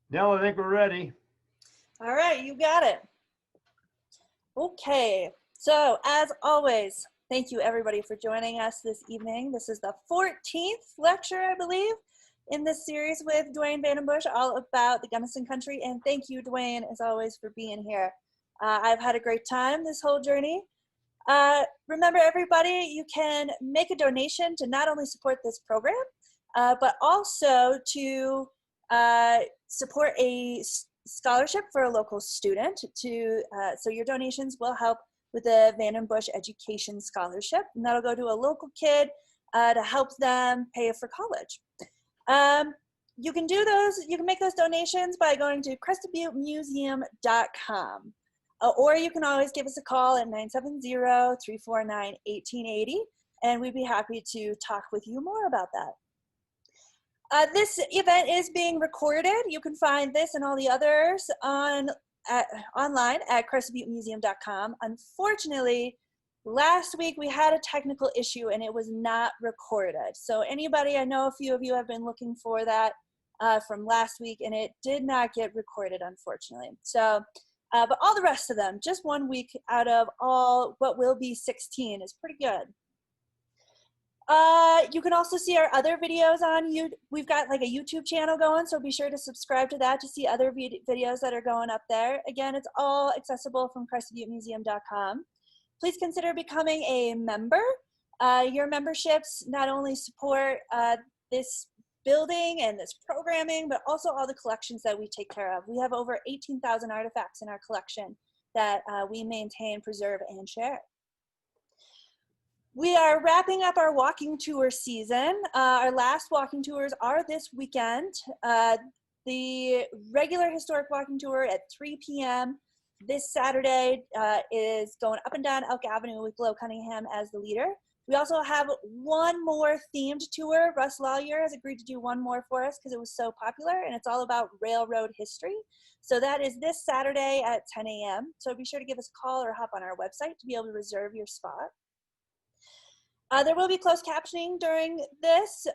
Nell, I think we're ready. All right, you got it. Okay, so as always, thank you everybody for joining us this evening. This is the 14th lecture, I believe, in this series with Duane Vandenbusche, all about the Gunnison Country. And thank you, Duane, as always, for being here. I've had a great time this whole journey. Remember, everybody, you can make a donation to not only support this program, but also to support a scholarship for a local student. So your donations will help with the Vandenbusche Education Scholarship, and that'll go to a local kid to help them pay for college. You can do those. You can make those donations by going to crestedbuttemuseum.com. Or you can always give us a call at 970-349-1880, and we'd be happy to talk with you more about that. This event is being recorded. You can find this and all the others online at crestedbuttemuseum.com. Unfortunately, last week we had a technical issue and it was not recorded. So anybody, I know a few of you have been looking for that from last week, and it did not get recorded, unfortunately. So. But all the rest of them, just 1 week out of all what will be 16 is pretty good. You can also see our other videos on YouTube. We've got like a YouTube channel going, so be sure to subscribe to that to see other videos that are going up there. Again, it's all accessible from crestedbuttemuseum.com. Please consider becoming a member. Your memberships not only support this building and this programming, but also all the collections that we take care of. We have over 18,000 artifacts in our collection that we maintain, preserve, and share. We are wrapping up our walking tour season. Our last walking tours are this weekend. The regular historic walking tour at 3 p.m. this Saturday is going up and down Elk Avenue with Glow Cunningham as the leader. We also have one more themed tour. Russ Lawyer has agreed to do one more for us because it was so popular, and it's all about railroad history. So that is this Saturday at 10 a.m. So be sure to give us a call or hop on our website to be able to reserve your spot. There will be closed captioning during this,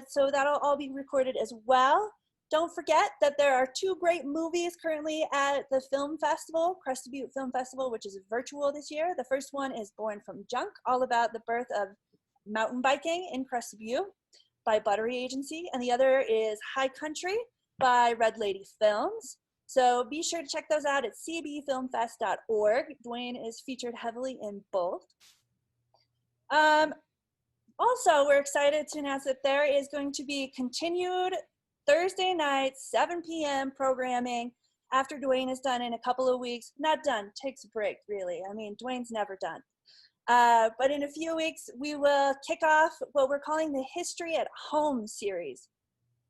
so that'll all be recorded as well. Don't forget that there are two great movies currently at the film festival, Crested Butte Film Festival, which is virtual this year. The first one is Born from Junk, all about the birth of mountain biking in Crested Butte by Buttery Agency. And the other is High Country by Red Lady Films. So be sure to check those out at cbfilmfest.org. Duane is featured heavily in both. Also, we're excited to announce that there is going to be continued Thursday night, 7 p.m. programming after Duane is done in a couple of weeks. Not done, takes a break, really. I mean, Duane's never done. But in a few weeks, we will kick off what we're calling the History at Home series.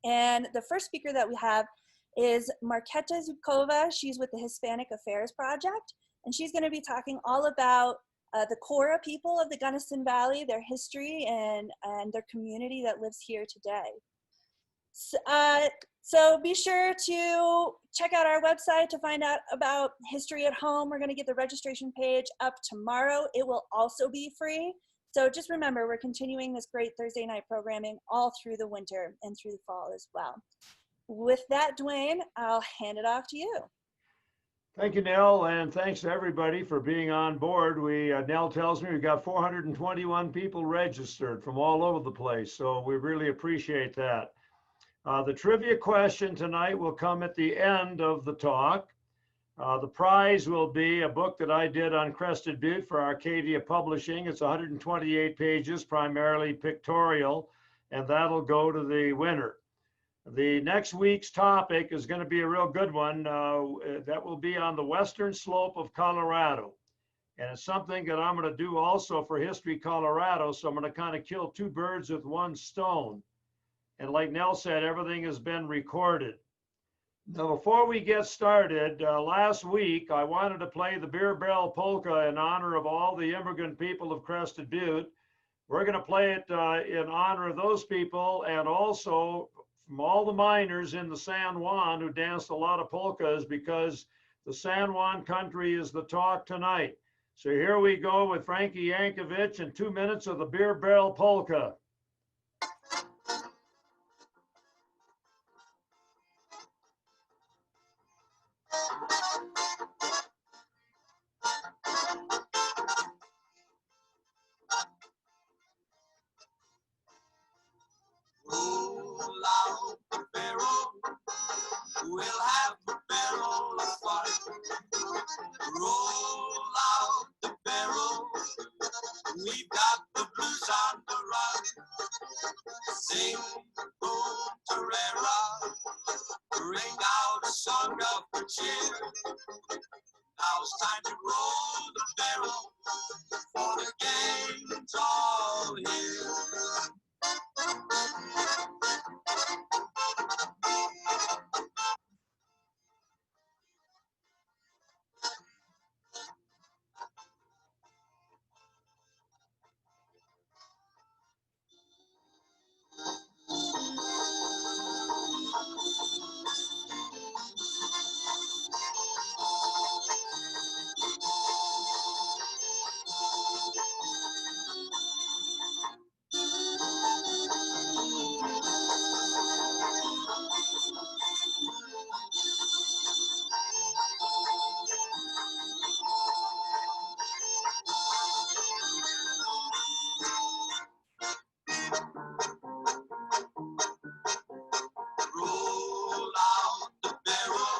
And the first speaker that we have is Marketa Zubkova. She's with the Hispanic Affairs Project, and she's going to be talking all about the Cora people of the Gunnison Valley, their history, and their community that lives here today. So be sure to check out our website to find out about History at Home. We're going to get the registration page up tomorrow. It will also be free. So just remember, we're continuing this great Thursday night programming all through the winter and through the fall as well. With that, Duane, I'll hand it off to you. Thank you, Nell, and thanks to everybody for being on board. Nell tells me we've got 421 people registered from all over the place, so we really appreciate that. The trivia question tonight will come at the end of the talk. The prize will be a book that I did on Crested Butte for Arcadia Publishing. It's 128 pages, primarily pictorial, and that'll go to the winner. The next week's topic is going to be a real good one. That will be on the western slope of Colorado. And it's something that I'm going to do also for History Colorado, so I'm going to kind of kill two birds with one stone. And like Nell said, everything has been recorded. Now, before we get started, last week, I wanted to play the Beer Barrel Polka in honor of all the immigrant people of Crested Butte. We're going to play it in honor of those people, and also from all the miners in the San Juan who danced a lot of polkas, because the San Juan country is the talk tonight. So here we go with Frankie Yankovic and 2 minutes of the Beer Barrel Polka. We'll have a barrel of fun. Roll out the barrel. We've got the blues on the run. Sing, boom, tarara. Ring out a song of cheer. Now it's time to roll the barrel, for the game's all here. Roll out the barrel,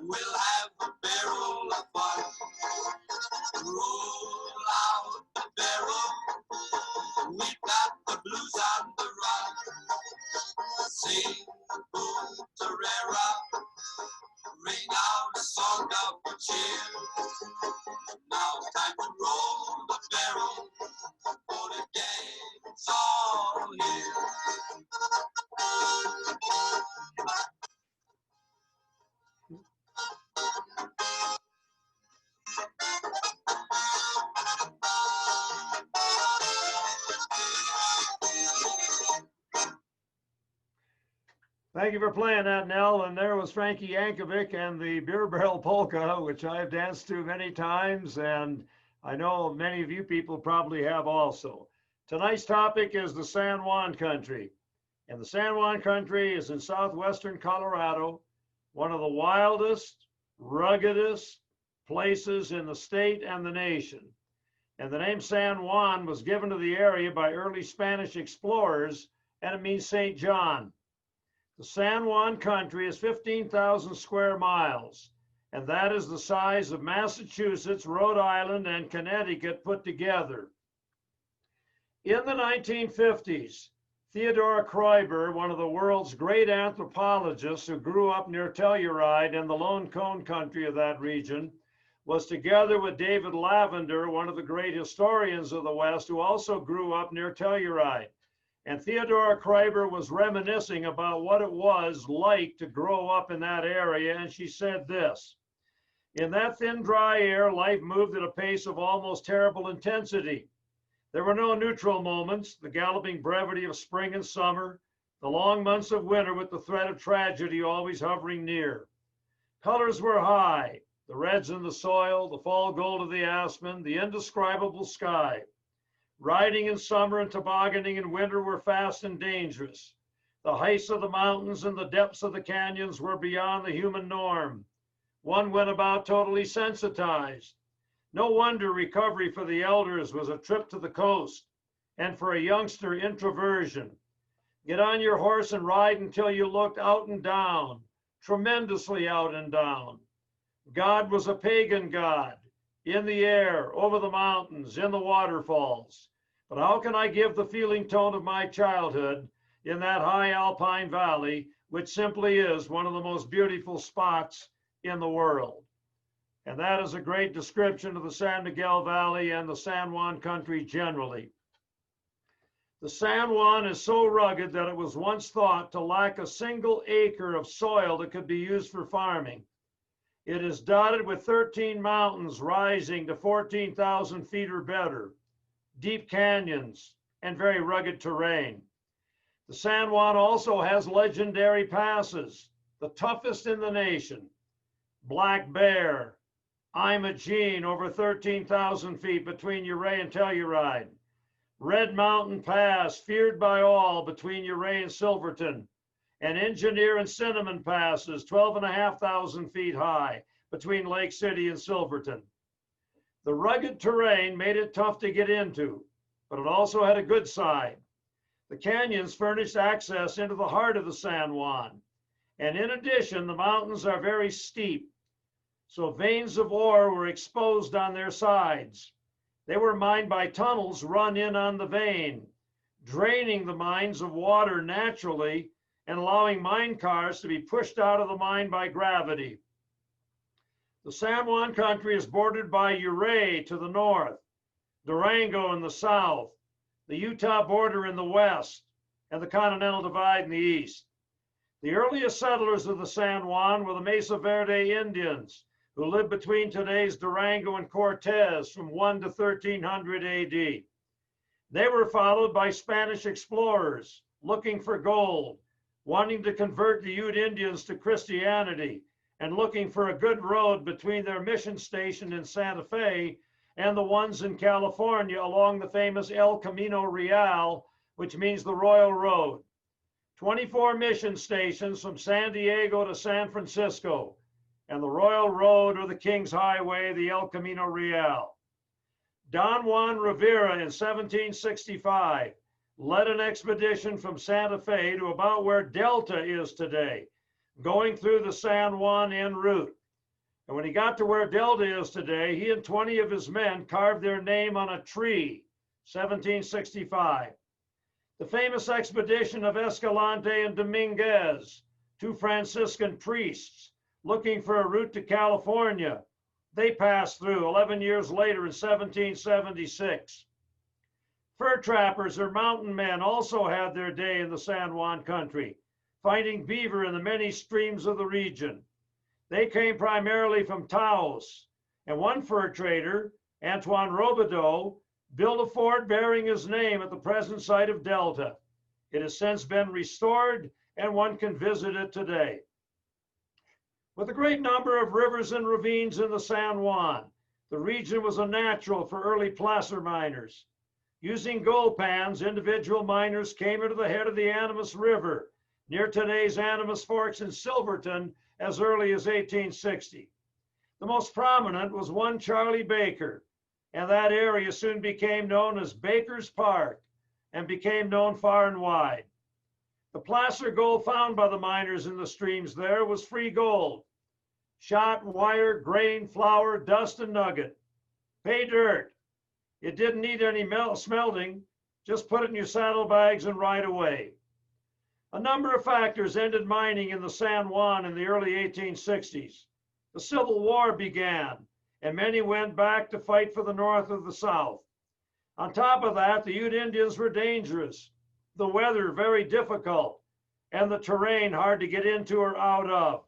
we'll have a barrel of fun. Roll out the barrel, we've got the blues on the run. Sing, boom, tarara, ring out a song of cheer. Now it's time to roll the barrel, for the game's all here. Thank you for playing that, Nell. And there was Frankie Yankovic and the Beer Barrel Polka, which I've danced to many times, and I know many of you people probably have also. Tonight's topic is the San Juan Country. And the San Juan Country is in southwestern Colorado, one of the wildest, ruggedest places in the state and the nation. And the name San Juan was given to the area by early Spanish explorers, and it means St. John. The San Juan Country is 15,000 square miles, and that is the size of Massachusetts, Rhode Island, and Connecticut put together. In the 1950s, Theodore Kreuber, one of the world's great anthropologists who grew up near Telluride and the Lone Cone country of that region, was together with David Lavender, one of the great historians of the West, who also grew up near Telluride. And Theodore Kreuber was reminiscing about what it was like to grow up in that area, and she said this: "In that thin, dry air, life moved at a pace of almost terrible intensity. There were no neutral moments, the galloping brevity of spring and summer, the long months of winter with the threat of tragedy always hovering near. Colors were high, the reds in the soil, the fall gold of the aspen, the indescribable sky. Riding in summer and tobogganing in winter were fast and dangerous. The heights of the mountains and the depths of the canyons were beyond the human norm. One went about totally sensitized. No wonder recovery for the elders was a trip to the coast, and for a youngster, introversion. Get on your horse and ride until you looked out and down, tremendously out and down. God was a pagan god, in the air, over the mountains, in the waterfalls. But how can I give the feeling tone of my childhood in that high alpine valley, which simply is one of the most beautiful spots in the world?" And that is a great description of the San Miguel Valley and the San Juan Country generally. The San Juan is so rugged that it was once thought to lack a single acre of soil that could be used for farming. It is dotted with 13 mountains rising to 14,000 feet or better, deep canyons, and very rugged terrain. The San Juan also has legendary passes, the toughest in the nation: Black Bear, Imogene, over 13,000 feet between Ouray and Telluride; Red Mountain Pass, feared by all, between Ouray and Silverton; and Engineer and Cinnamon Passes, 12,500 feet high, between Lake City and Silverton. The rugged terrain made it tough to get into, but it also had a good side. The canyons furnished access into the heart of the San Juan, And in addition, the mountains are very steep. So veins of ore were exposed on their sides. They were mined by tunnels run in on the vein, draining the mines of water naturally and allowing mine cars to be pushed out of the mine by gravity. The San Juan country is bordered by Ouray to the north, Durango in the south, the Utah border in the west, and the Continental Divide in the east. The earliest settlers of the San Juan were the Mesa Verde Indians, who lived between today's Durango and Cortez from 1 to 1300 AD. They were followed by Spanish explorers looking for gold, wanting to convert the Ute Indians to Christianity, and looking for a good road between their mission station in Santa Fe and the ones in California along the famous El Camino Real, which means the Royal Road. 24 mission stations from San Diego to San Francisco, and the Royal Road or the King's Highway, the El Camino Real. Don Juan Rivera in 1765 led an expedition from Santa Fe to about where Delta is today, going through the San Juan en route. And when he got to where Delta is today, he and 20 of his men carved their name on a tree, 1765. The famous expedition of Escalante and Dominguez, two Franciscan priests looking for a route to California, they passed through 11 years later in 1776. Fur trappers or mountain men also had their day in the San Juan country, finding beaver in the many streams of the region. They came primarily from Taos, and one fur trader, Antoine Robideau, built a fort bearing his name at the present site of Delta. It has since been restored, and one can visit it today. With a great number of rivers and ravines in the San Juan, the region was a natural for early placer miners. Using gold pans, individual miners came into the head of the Animas River, near today's Animas Forks in Silverton, as early as 1860. The most prominent was one Charlie Baker, and that area soon became known as Baker's Park and became known far and wide. The placer gold found by the miners in the streams there was free gold. Shot, wire, grain, flour, dust, and nugget. Pay dirt. It didn't need any smelting. Just put it in your saddlebags and ride away. A number of factors ended mining in the San Juan in the early 1860s. The Civil War began, and many went back to fight for the North or the South. On top of that, the Ute Indians were dangerous, the weather very difficult, and the terrain hard to get into or out of.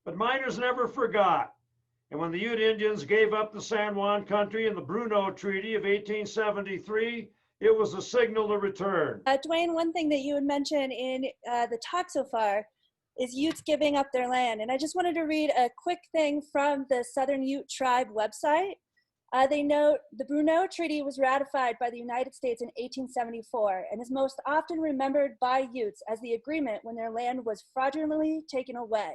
But miners never forgot, and when the Ute Indians gave up the San Juan country in the Bruneau Treaty of 1873, it was a signal to return. Duane, one thing that you had mentioned in the talk so far is Utes giving up their land. And I just wanted to read a quick thing from the Southern Ute Tribe website. They note the Bruneau Treaty was ratified by the United States in 1874 and is most often remembered by Utes as the agreement when their land was fraudulently taken away.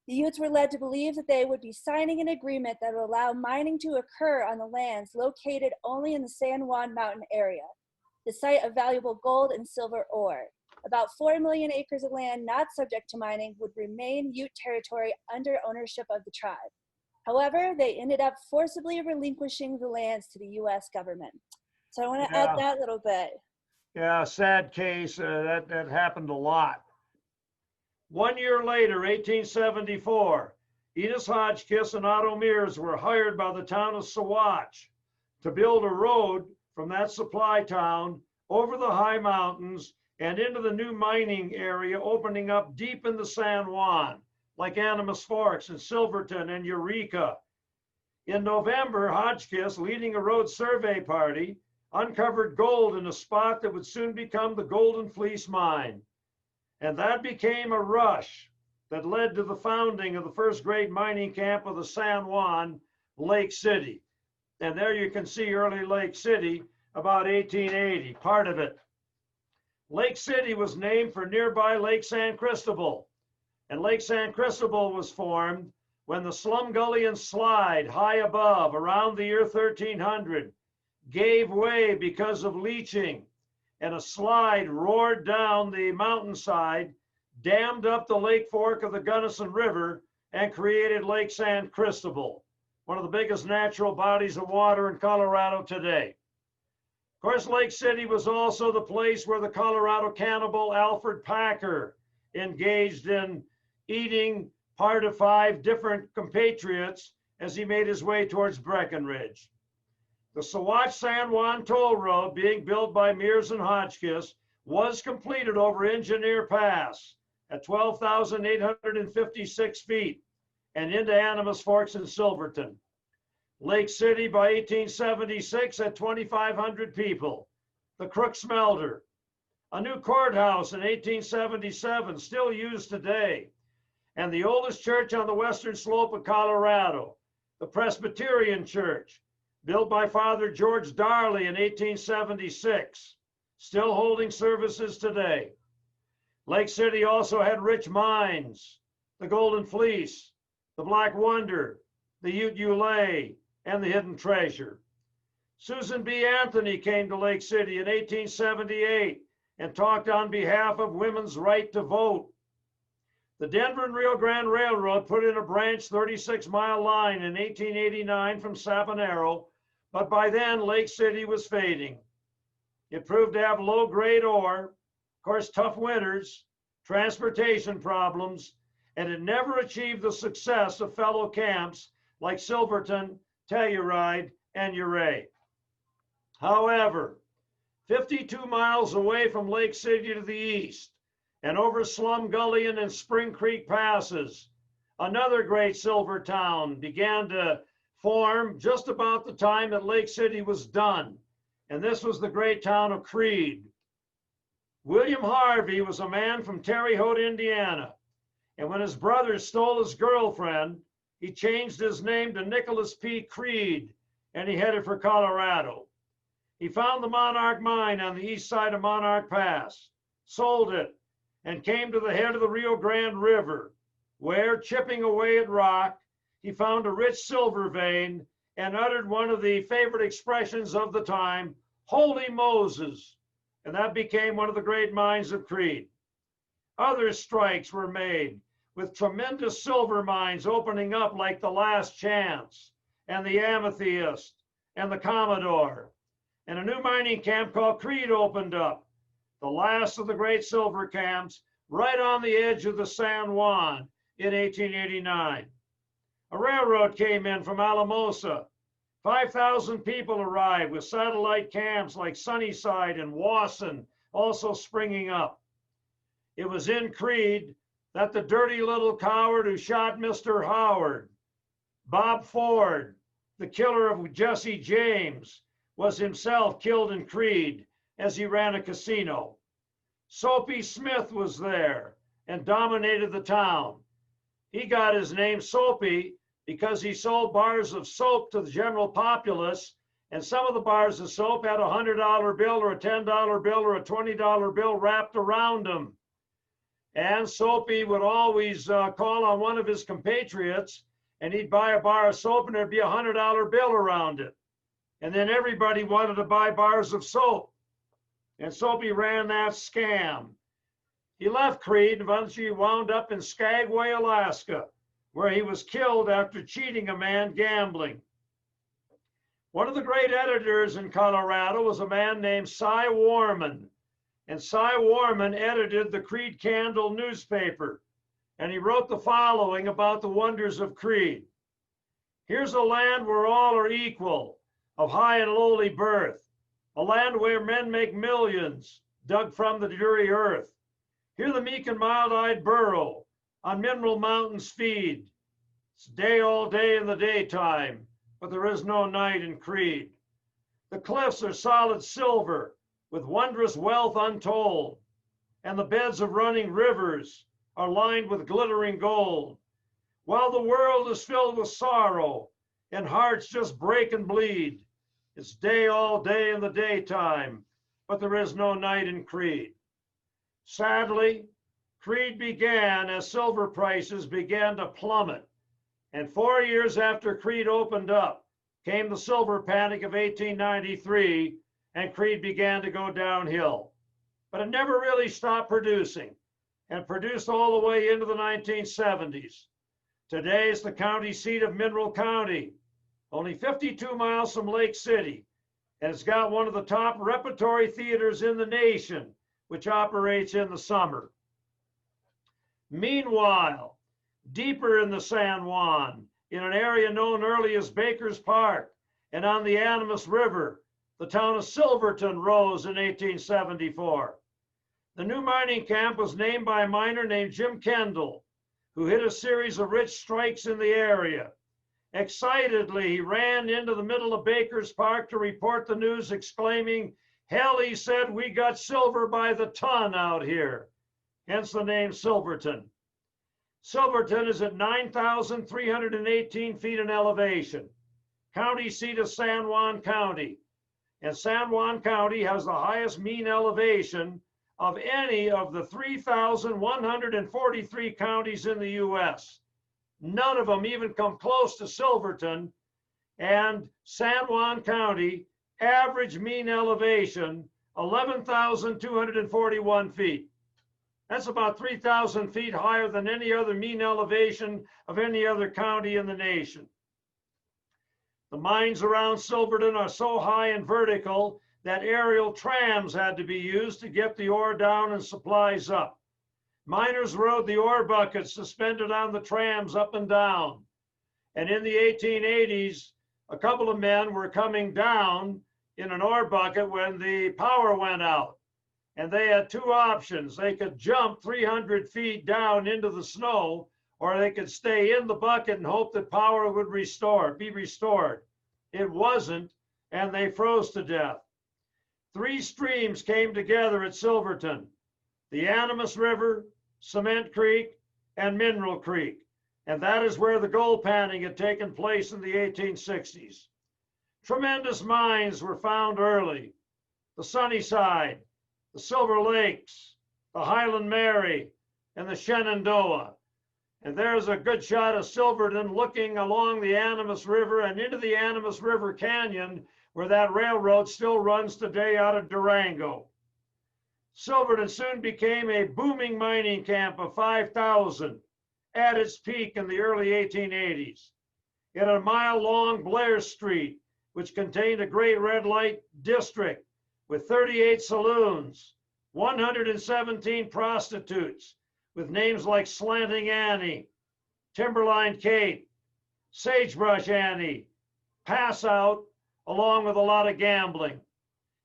The Utes were led to believe that they would be signing an agreement that would allow mining to occur on the lands located only in the San Juan Mountain area, the site of valuable gold and silver ore. About 4 million acres of land not subject to mining would remain Ute territory under ownership of the tribe. However, they ended up forcibly relinquishing the lands to the U.S. government. So I want to add that little bit. Yeah, sad case. That happened a lot. 1 year later, 1874, Enos Hotchkiss and Otto Mears were hired by the town of Saguache to build a road from that supply town over the high mountains and into the new mining area opening up deep in the San Juan, like Animas Forks and Silverton and Eureka. In November, Hotchkiss, leading a road survey party, uncovered gold in a spot that would soon become the Golden Fleece Mine. And that became a rush that led to the founding of the first great mining camp of the San Juan, Lake City. And there you can see early Lake City, about 1880, part of it. Lake City was named for nearby Lake San Cristobal. And Lake San Cristobal was formed when the Slumgullion Slide high above around the year 1300 gave way because of leaching, and a slide roared down the mountainside dammed up the Lake Fork of the Gunnison River and created Lake San Cristobal, one of the biggest natural bodies of water in Colorado today. Of course, Lake City was also the place where the Colorado cannibal Alfred Packer engaged in eating part of 5 different compatriots as he made his way towards Breckenridge. The Saguache San Juan toll road, being built by Mears and Hotchkiss, was completed over Engineer Pass at 12,856 feet and into Animas Forks and Silverton. Lake City by 1876 had 2,500 people. The Crook Smelter. A new courthouse in 1877, still used today. And the oldest church on the western slope of Colorado, the Presbyterian Church, built by Father George Darley in 1876, still holding services today. Lake City also had rich mines, the Golden Fleece, the Black Wonder, the Ute Ulay, and the Hidden Treasure. Susan B. Anthony came to Lake City in 1878 and talked on behalf of women's right to vote. The Denver and Rio Grande Railroad put in a branch 36-mile line in 1889 from Saponaro, but by then Lake City was fading. It proved to have low-grade ore, of course tough winters, transportation problems, and it never achieved the success of fellow camps like Silverton, Telluride, and Ouray. However, 52 miles away from Lake City to the east and over Slum Gullion and Spring Creek passes, another great silver town began to form just about the time that Lake City was done. And this was the great town of Creede. William Harvey was a man from Terre Haute, Indiana. And when his brother stole his girlfriend, he changed his name to Nicholas P. Creede, and he headed for Colorado. He found the Monarch Mine on the east side of Monarch Pass, sold it, and came to the head of the Rio Grande River, where, chipping away at rock, he found a rich silver vein and uttered one of the favorite expressions of the time, "Holy Moses," and that became one of the great mines of Creede. Other strikes were made, with tremendous silver mines opening up like the Last Chance and the Amethyst and the Commodore. And a new mining camp called Creede opened up, the last of the great silver camps, right on the edge of the San Juan in 1889. A railroad came in from Alamosa. 5,000 people arrived with satellite camps like Sunnyside and Wasson also springing up. It was in Creede that the dirty little coward who shot Mr. Howard, Bob Ford, the killer of Jesse James, was himself killed in Creede as he ran a casino. Soapy Smith was there and dominated the town. He got his name Soapy because he sold bars of soap to the general populace, and some of the bars of soap had a $100 bill or a $10 bill or a $20 bill wrapped around them. And Soapy would always call on one of his compatriots, and he'd buy a bar of soap, and there'd be a $100 bill around it. And then everybody wanted to buy bars of soap. And Soapy ran that scam. He left Creede and eventually wound up in Skagway, Alaska, where he was killed after cheating a man gambling. One of the great editors in Colorado was a man named Cy Warman. And Cy Warman edited the Creede Candle newspaper, and he wrote the following about the wonders of Creede. Here's a land where all are equal, of high and lowly birth, a land where men make millions, dug from the dreary earth. Here the meek and mild-eyed burrow, on mineral mountains feed. It's day all day in the daytime, but there is no night in Creede. The cliffs are solid silver, with wondrous wealth untold, and the beds of running rivers are lined with glittering gold. While the world is filled with sorrow, and hearts just break and bleed, it's day all day in the daytime, but there is no night in Creede. Sadly, Creede began as silver prices began to plummet, and 4 years after Creede opened up came the silver panic of 1893, and Creede began to go downhill. But it never really stopped producing. and produced all the way into the 1970s. Today is the county seat of Mineral County, only 52 miles from Lake City, and it's got one of the top repertory theaters in the nation, which operates in the summer. Meanwhile, deeper in the San Juan, in an area known early as Baker's Park and on the Animas River, the town of Silverton rose in 1874. The new mining camp was named by a miner named Jim Kendall, who hit a series of rich strikes in the area. Excitedly, he ran into the middle of Baker's Park to report the news, exclaiming, "Hell," he said, "we got silver by the ton out here." Hence the name Silverton. Silverton is at 9,318 feet in elevation, county seat of San Juan County. And San Juan County has the highest mean elevation of any of the 3,143 counties in the US. None of them even come close to Silverton, and San Juan County average mean elevation, 11,241 feet. That's about 3,000 feet higher than any other mean elevation of any other county in the nation. The mines around Silverton are so high and vertical that aerial trams had to be used to get the ore down and supplies up. Miners rode the ore buckets suspended on the trams up and down. And in the 1880s, a couple of men were coming down in an ore bucket when the power went out. And they had two options. They could jump 300 feet down into the snow, or they could stay in the bucket and hope that power would be restored. It wasn't, and they froze to death. Three streams came together at Silverton: the Animas River, Cement Creek, and Mineral Creek. And that is where the gold panning had taken place in the 1860s. Tremendous mines were found early: the Sunnyside, the Silver Lakes, the Highland Mary, and the Shenandoah. And there's a good shot of Silverton looking along the Animas River and into the Animas River Canyon, where that railroad still runs today out of Durango. Silverton soon became a booming mining camp of 5,000 at its peak in the early 1880s. It had a mile-long Blair Street, which contained a great red light district with 38 saloons, 117 prostitutes, with names like Slanting Annie, Timberline Kate, Sagebrush Annie, Pass Out, along with a lot of gambling.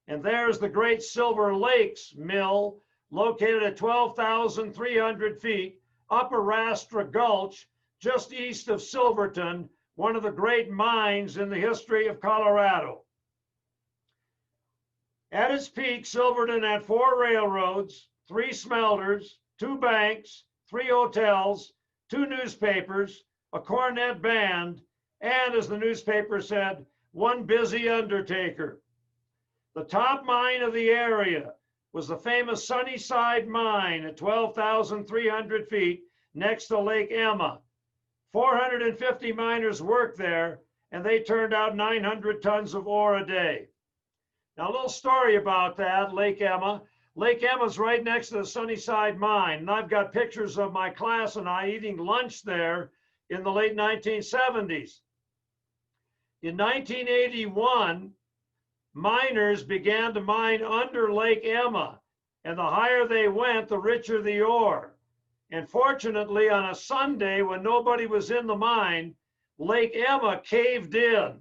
And there's the Great Silver Lakes Mill, located at 12,300 feet up Arastra Gulch, just east of Silverton, one of the great mines in the history of Colorado. At its peak, Silverton had 4 railroads, 3 smelters, 2 banks, 3 hotels, 2 newspapers, a cornet band, and, as the newspaper said, 1 busy undertaker. The top mine of the area was the famous Sunnyside Mine at 12,300 feet next to Lake Emma. 450 miners worked there, and they turned out 900 tons of ore a day. Now, a little story about that, Lake Emma. Lake Emma's right next to the Sunnyside Mine, and I've got pictures of my class and I eating lunch there in the late 1970s. In 1981, miners began to mine under Lake Emma, and the higher they went, the richer the ore. And fortunately, on a Sunday when nobody was in the mine, Lake Emma caved in,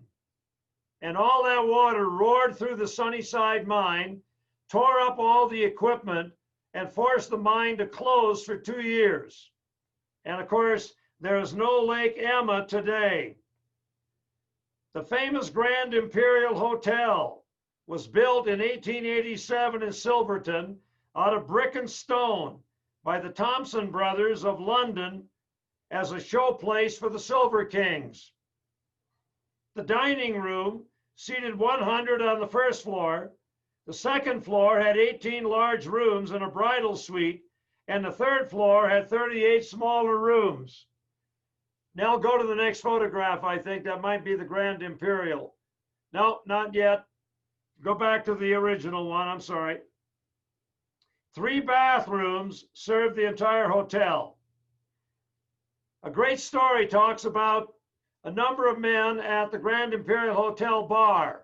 and all that water roared through the Sunnyside Mine, tore up all the equipment, and forced the mine to close for 2 years. And of course, there is no Lake Emma today. The famous Grand Imperial Hotel was built in 1887 in Silverton out of brick and stone by the Thompson brothers of London as a showplace for the Silver Kings. The dining room seated 100 on the first floor. The second floor had 18 large rooms and a bridal suite, and the third floor had 38 smaller rooms. Now go to the next photograph. I think that might be the Grand Imperial. No, not yet. Go back to the original one. I'm sorry. 3 bathrooms served the entire hotel. A great story talks about a number of men at the Grand Imperial Hotel bar.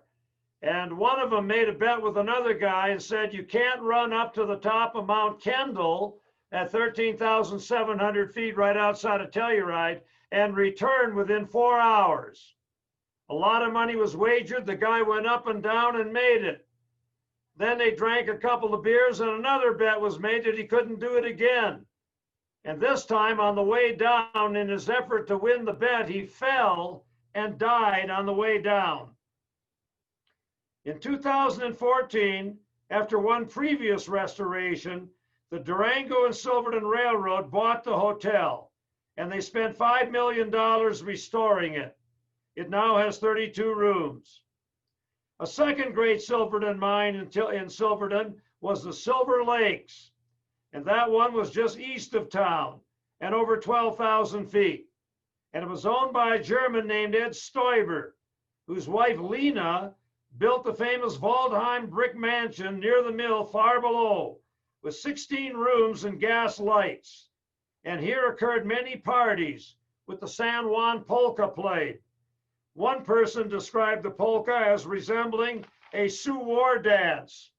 And one of them made a bet with another guy and said, you can't run up to the top of Mount Kendall at 13,700 feet right outside of Telluride and return within 4 hours. A lot of money was wagered. The guy went up and down and made it. Then they drank a couple of beers and another bet was made that he couldn't do it again. And this time on the way down, in his effort to win the bet, he fell and died on the way down. In 2014, after one previous restoration, the Durango and Silverton Railroad bought the hotel, and they spent $5 million restoring it. It now has 32 rooms. A second great Silverton mine in Silverton was the Silver Lakes, and that one was just east of town and over 12,000 feet. And it was owned by a German named Ed Stoiber, whose wife Lena built the famous Waldheim brick mansion near the mill far below, with 16 rooms and gas lights. And here occurred many parties with the San Juan polka played. One person described the polka as resembling a Sioux war dance.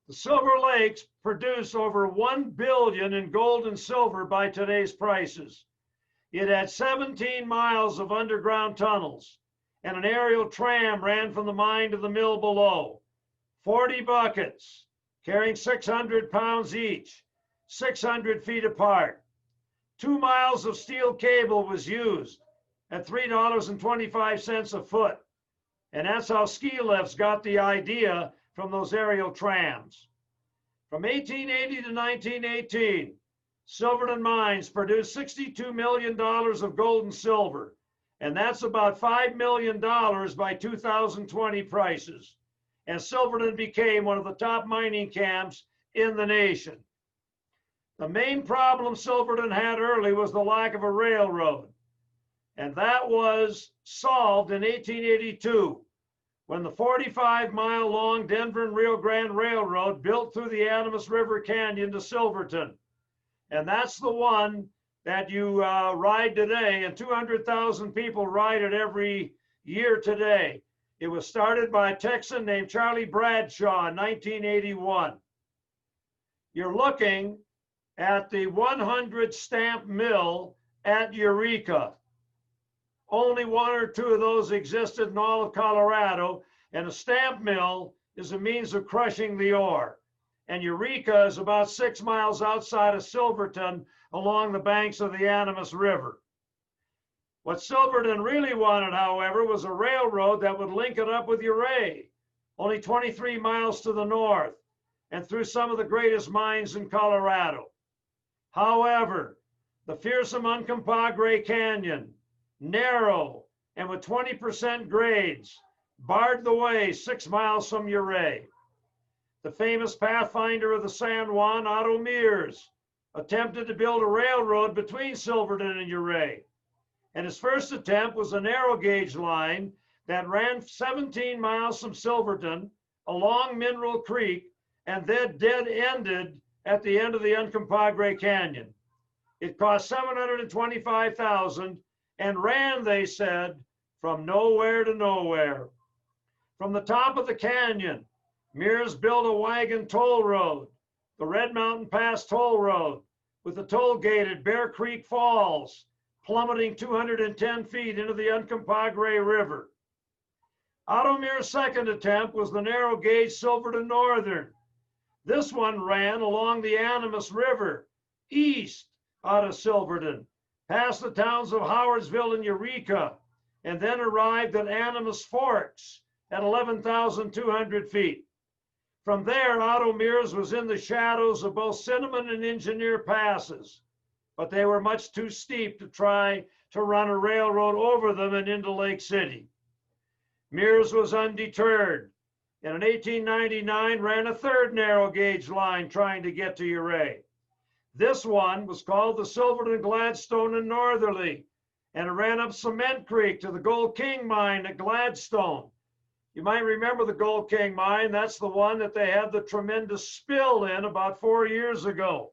The Silver Lakes produce over 1 billion in gold and silver by today's prices. It had 17 miles of underground tunnels, and an aerial tram ran from the mine to the mill below. 40 buckets carrying 600 pounds each, 600 feet apart. 2 miles of steel cable was used at $3.25 a foot. And that's how ski lifts got the idea from those aerial trams. From 1880 to 1918, Silverton Mines produced $62 million of gold and silver. And that's about $5 million by 2020 prices. And Silverton became one of the top mining camps in the nation. The main problem Silverton had early was the lack of a railroad. And that was solved in 1882 when the 45-mile-long Denver and Rio Grande Railroad built through the Animas River Canyon to Silverton. And that's the one that you ride today, and 200,000 people ride it every year today. It was started by a Texan named Charlie Bradshaw in 1981. You're looking at the 100 stamp mill at Eureka. Only 1 or 2 of those existed in all of Colorado, and a stamp mill is a means of crushing the ore. And Eureka is about 6 miles outside of Silverton along the banks of the Animas River. What Silverton really wanted, however, was a railroad that would link it up with Ouray, only 23 miles to the north, and through some of the greatest mines in Colorado. However, the fearsome Uncompahgre Canyon, narrow and with 20% grades, barred the way 6 miles from Ouray. The famous pathfinder of the San Juan, Otto Mears, attempted to build a railroad between Silverton and Ouray. And his first attempt was a narrow gauge line that ran 17 miles from Silverton along Mineral Creek and then dead-ended at the end of the Uncompahgre Canyon. It cost $725,000 and ran, they said, from nowhere to nowhere. From the top of the canyon, Mears built a wagon toll road, the Red Mountain Pass Toll Road, with the toll gate at Bear Creek Falls, plummeting 210 feet into the Uncompahgre River. Otto Mears' second attempt was the narrow gauge Silverton Northern. This one ran along the Animas River, east out of Silverton, past the towns of Howardsville and Eureka, and then arrived at Animas Forks at 11,200 feet. From there, Otto Mears was in the shadows of both Cinnamon and Engineer passes, but they were much too steep to try to run a railroad over them and into Lake City. Mears was undeterred, and in 1899 ran a third narrow gauge line trying to get to Ouray. This one was called the Silverton, Gladstone, and Northerly, and it ran up Cement Creek to the Gold King mine at Gladstone. You might remember the Gold King mine. That's the one that they had the tremendous spill in about 4 years ago.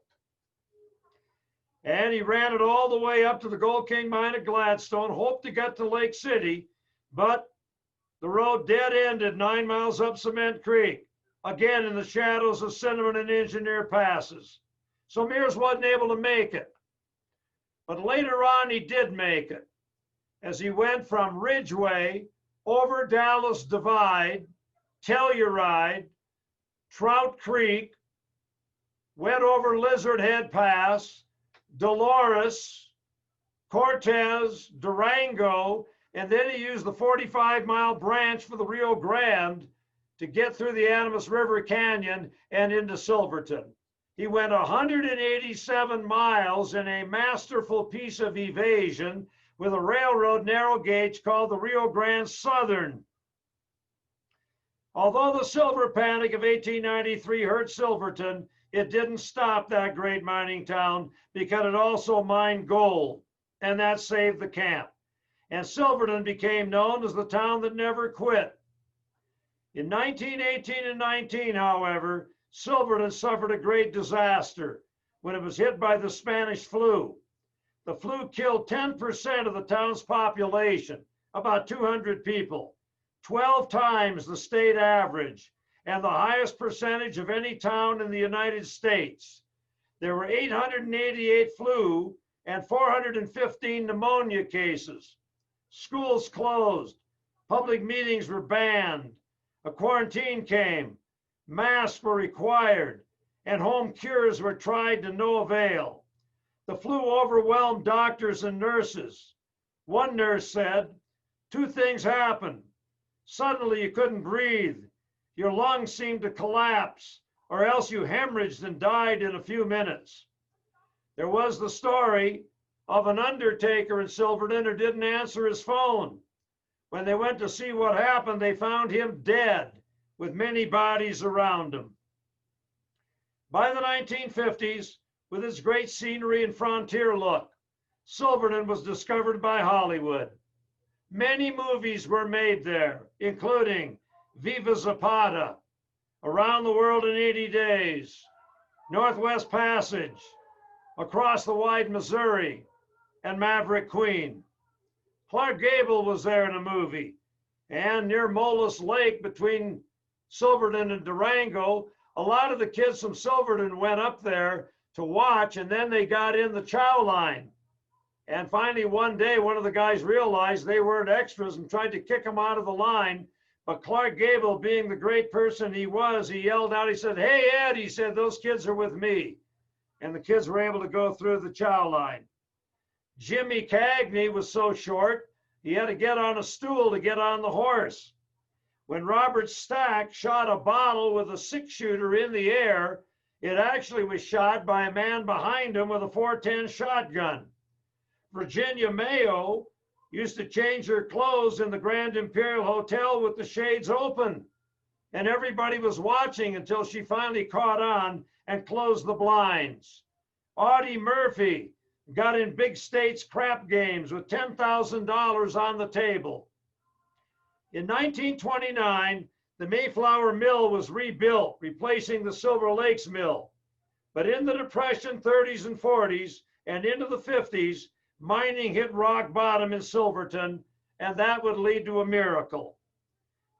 And he ran it all the way up to the Gold King mine at Gladstone, hoped to get to Lake City, but the road dead ended 9 miles up Cement Creek, again in the shadows of Cinnamon and Engineer passes. So Mears wasn't able to make it. But later on, he did make it as he went from Ridgeway over Dallas Divide, Telluride, Trout Creek, went over Lizard Head Pass, Dolores, Cortez, Durango, and then he used the 45-mile branch for the Rio Grande to get through the Animas River Canyon and into Silverton. He went 187 miles in a masterful piece of evasion with a railroad narrow gauge called the Rio Grande Southern. Although the silver panic of 1893 hurt Silverton, it didn't stop that great mining town because it also mined gold, and that saved the camp. And Silverton became known as the town that never quit. In 1918 and 19, however, Silverton suffered a great disaster when it was hit by the Spanish flu. The flu killed 10% of the town's population, about 200 people, 12 times the state average, and the highest percentage of any town in the United States. There were 888 flu and 415 pneumonia cases. Schools closed, public meetings were banned, a quarantine came, masks were required, and home cures were tried to no avail. The flu overwhelmed doctors and nurses. One nurse said, 2 things happened. Suddenly you couldn't breathe, your lungs seemed to collapse, or else you hemorrhaged and died in a few minutes. There was the story of an undertaker in Silverton who didn't answer his phone. When they went to see what happened, they found him dead with many bodies around him. By the 1950s, with its great scenery and frontier look, Silverton was discovered by Hollywood. Many movies were made there, including Viva Zapata, Around the World in 80 Days, Northwest Passage, Across the Wide Missouri, and Maverick Queen. Clark Gable was there in a movie, and near Molas Lake between Silverton and Durango, a lot of the kids from Silverton went up there to watch, and then they got in the chow line. And finally, one day, one of the guys realized they weren't extras and tried to kick them out of the line. But Clark Gable, being the great person he was, he yelled out, he said, "Hey, Ed," he said, "those kids are with me." And the kids were able to go through the chow line. Jimmy Cagney was so short, he had to get on a stool to get on the horse. When Robert Stack shot a bottle with a 6-shooter in the air, it actually was shot by a man behind him with a .410 shotgun. Virginia Mayo used to change her clothes in the Grand Imperial Hotel with the shades open, and everybody was watching until she finally caught on and closed the blinds. Audie Murphy got in big states crap games with $10,000 on the table. In 1929, the Mayflower Mill was rebuilt, replacing the Silver Lakes Mill. But in the Depression 30s and 40s and into the 50s, mining hit rock bottom in Silverton, and that would lead to a miracle.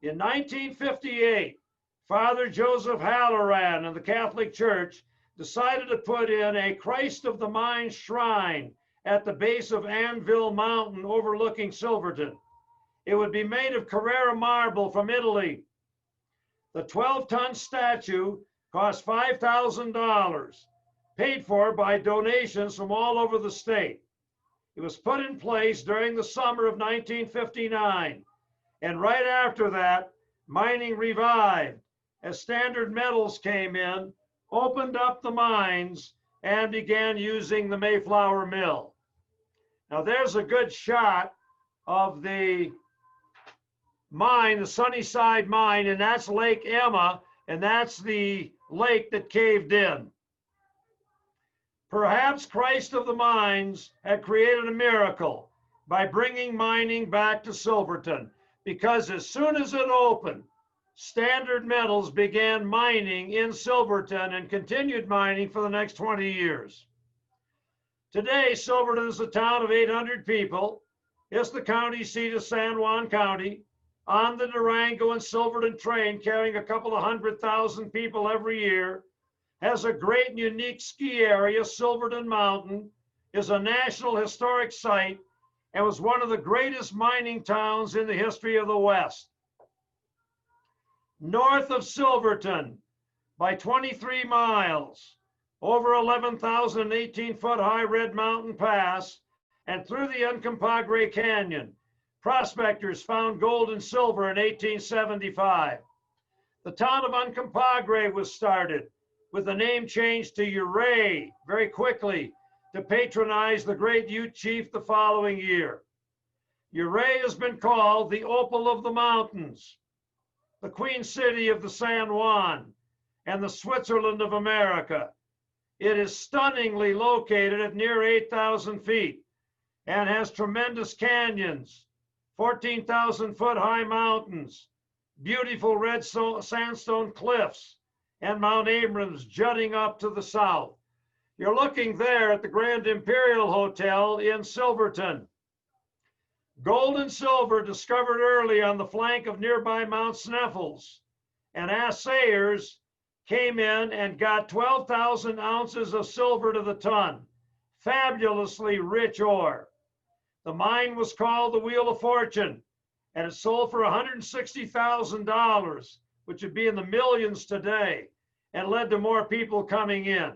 In 1958, Father Joseph Halloran and the Catholic Church decided to put in a Christ of the Mine shrine at the base of Anvil Mountain overlooking Silverton. It would be made of Carrara marble from Italy. The 12-ton statue cost $5,000, paid for by donations from all over the state. It was put in place during the summer of 1959, and right after that, mining revived as Standard Metals came in, opened up the mines, and began using the Mayflower Mill. Now there's a good shot of the mine, the Sunnyside mine, and that's Lake Emma, and that's the lake that caved in. Perhaps Christ of the Mines had created a miracle by bringing mining back to Silverton. because as soon as it opened, Standard Metals began mining in Silverton and continued mining for the next 20 years. Today, Silverton is a town of 800 people. It's the county seat of San Juan County, on the Durango and Silverton train, carrying a couple of 100,000 people every year. Has a great and unique ski area. Silverton Mountain is a National Historic Site and was one of the greatest mining towns in the history of the West. North of Silverton, by 23 miles, over 11,018-foot high Red Mountain Pass, and through the Uncompahgre Canyon, prospectors found gold and silver in 1875. The town of Uncompahgre was started with the name changed to Ouray very quickly to patronize the great Ute chief the following year. Ouray has been called the Opal of the Mountains, the Queen City of the San Juan, and the Switzerland of America. It is stunningly located at near 8,000 feet and has tremendous canyons, 14,000-foot high mountains, beautiful red sandstone cliffs, and Mount Abrams jutting up to the south. You're looking there at the Grand Imperial Hotel in Silverton. Gold and silver discovered early on the flank of nearby Mount Sneffels, and assayers came in and got 12,000 ounces of silver to the ton. Fabulously rich ore. The mine was called the Wheel of Fortune, and it sold for $160,000, which would be in the millions today, and led to more people coming in.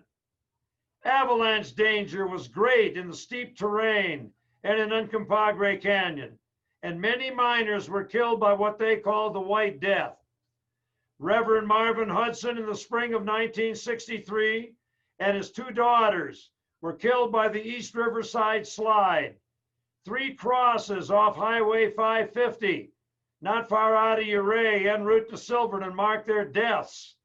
Avalanche danger was great in the steep terrain and in Uncompahgre Canyon, and many miners were killed by what they called the White Death. Reverend Marvin Hudson in the spring of 1963 and his two daughters were killed by the East Riverside slide. 3 crosses off Highway 550, not far out of Ouray, en route to Silverton, mark their deaths.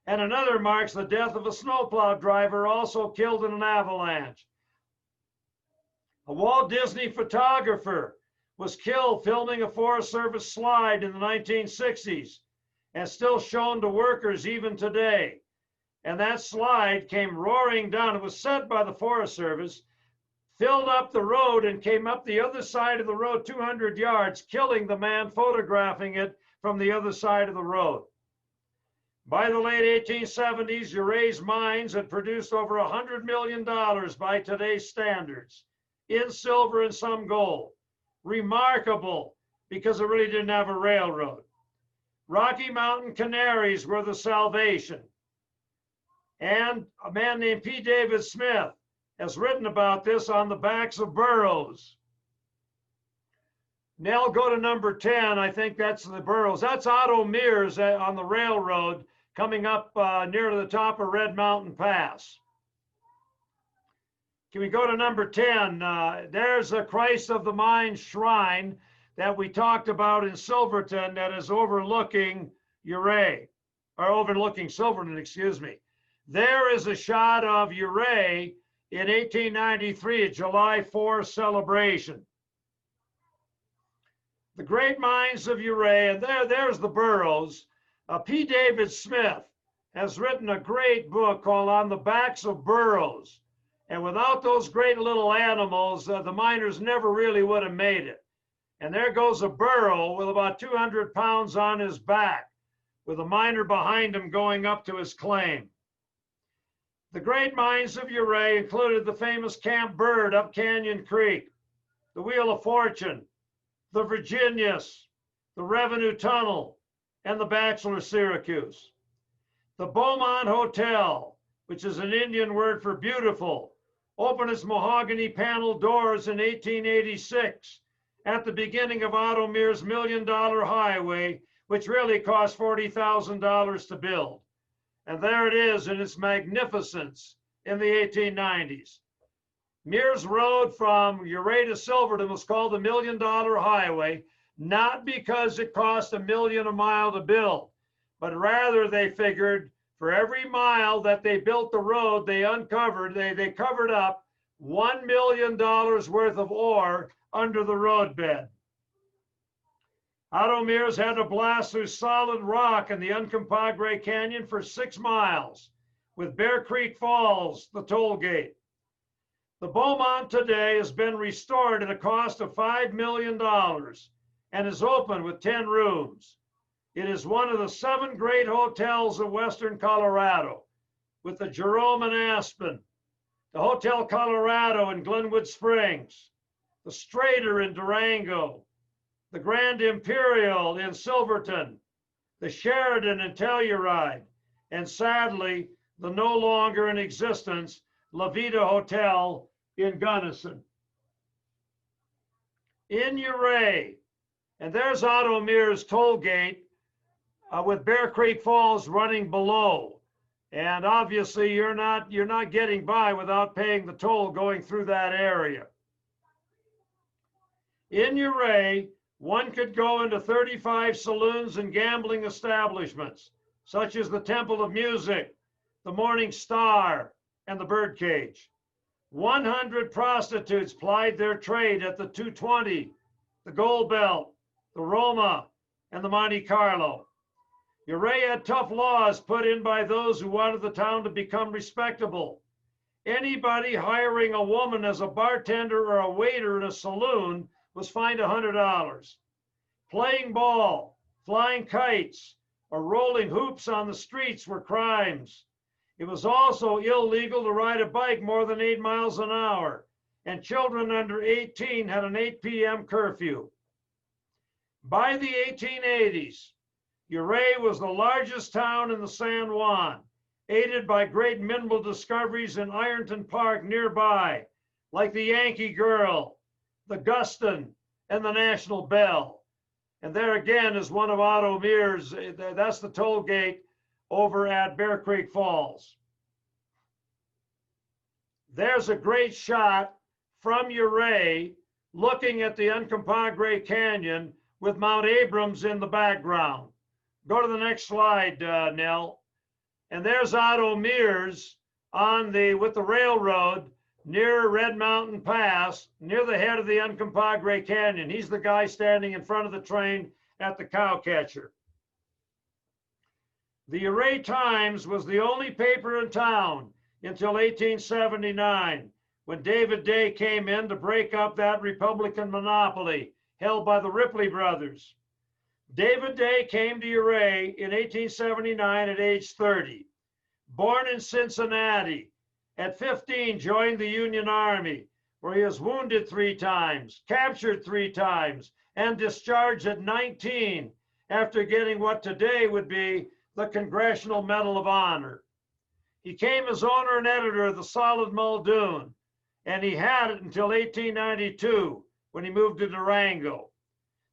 And another marks the death of a snowplow driver also killed in an avalanche. A Walt Disney photographer was killed filming a Forest Service slide in the 1960s and still shown to workers even today. And that slide came roaring down. It was set by the Forest Service, filled up the road and came up the other side of the road 200 yards, killing the man photographing it from the other side of the road. By the late 1870s, Ouray's mines had produced over $100 million by today's standards, in silver and some gold. Remarkable, because it really didn't have a railroad. Rocky Mountain canaries were the salvation. And a man named P. David Smith has written about this on the backs of burros. Nell, go to number 10. I think that's the burros. That's Otto Mears on the railroad coming up near to the top of Red Mountain Pass. Can we go to number 10? There's a Christ of the Mines shrine that we talked about in Silverton that is overlooking Ouray, or overlooking Silverton, excuse me. There is a shot of Ouray in 1893, a July 4th celebration. The great mines of Ouray, and there's the burros. P. David Smith has written a great book called On the Backs of Burros. And without those great little animals, the miners never really would have made it. And there goes a burro with about 200 pounds on his back, with a miner behind him going up to his claim. The great mines of Ouray included the famous Camp Bird up Canyon Creek, the Wheel of Fortune, the Virginius, the Revenue Tunnel, and the Bachelor Syracuse. The Beaumont Hotel, which is an Indian word for beautiful, opened its mahogany panel doors in 1886 at the beginning of Otto Mears' $1 million highway, which really cost $40,000 to build. And there it is in its magnificence in the 1890s. Mears Road from Ouray to Silverton was called the $1 Million Highway, not because it cost $1 million a mile to build, but rather they figured for every mile that they built the road, they covered up $1 million worth of ore under the roadbed. Otto Mears had to blast through solid rock in the Uncompahgre Canyon for 6 miles, with Bear Creek Falls, the toll gate. The Beaumont today has been restored at a cost of $5 million and is open with 10 rooms. It is one of the 7 great hotels of Western Colorado, with the Jerome in Aspen, the Hotel Colorado in Glenwood Springs, the Strater in Durango, the Grand Imperial in Silverton, the Sheridan in Telluride, and sadly, the no longer in existence La Vida Hotel in Gunnison. In Ouray, and there's Otto Mears toll gate with Bear Creek Falls running below. And obviously you're not getting by without paying the toll going through that area. In Ouray, one could go into 35 saloons and gambling establishments, such as the Temple of Music, the Morning Star, and the Birdcage. 100 prostitutes plied their trade at the 220, the Gold Belt, the Roma, and the Monte Carlo. Ouray had tough laws put in by those who wanted the town to become respectable. Anybody hiring a woman as a bartender or a waiter in a saloon was fined $100. Playing ball, flying kites, or rolling hoops on the streets were crimes. It was also illegal to ride a bike more than 8 miles an hour, and children under 18 had an 8 p.m. curfew. By the 1880s, Ouray was the largest town in the San Juan, aided by great mineral discoveries in Ironton Park nearby, like the Yankee Girl, the Guston, and the National Bell. And there again is one of Otto Mears. That's the toll gate over at Bear Creek Falls. There's a great shot from Ouray looking at the Uncompahgre Canyon with Mount Abrams in the background. Go to the next slide, Nell. And there's Otto Mears with the railroad near Red Mountain Pass, near the head of the Uncompahgre Canyon. He's the guy standing in front of the train at the Cowcatcher. The Ouray Times was the only paper in town until 1879, when David Day came in to break up that Republican monopoly held by the Ripley brothers. David Day came to Ouray in 1879 at age 30. Born in Cincinnati, at 15 joined the Union Army, where he was wounded 3 times, captured 3 times, and discharged at 19 after getting what today would be the Congressional Medal of Honor. He came as owner and editor of the Solid Muldoon, and he had it until 1892 when he moved to Durango.